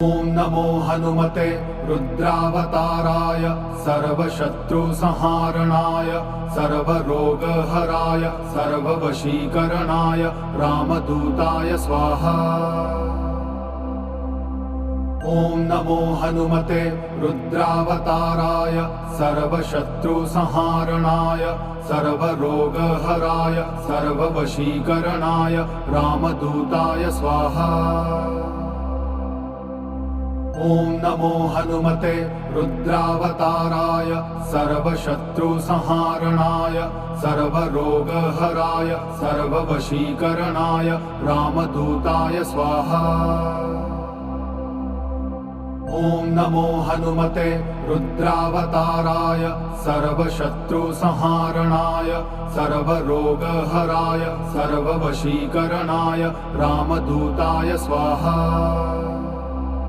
ॐ नमो हनुमते रुद्रावताराय सर्वशत्रुसंहारणाय सर्वरोगहराय सर्ववशीकरणाय रामदूताय स्वाहा। ॐ नमो हनुमते रुद्रावताराय सर्वशत्रुसंहारणाय सर्वरोगहराय सर्ववशीकरणाय रामदूताय स्वाहा। ॐ नमो हनुमते रुद्रावताराय सर्वशत्रुसंहारणाय सर्वरोगहराय सर्ववशीकरणाय रामदूताय स्वाहा। ॐ नमो हनुमते रुद्रावताराय सर्वशत्रुसंहारणाय सर्वरोगहराय सर्ववशीकरणाय रामदूताय स्वाहा।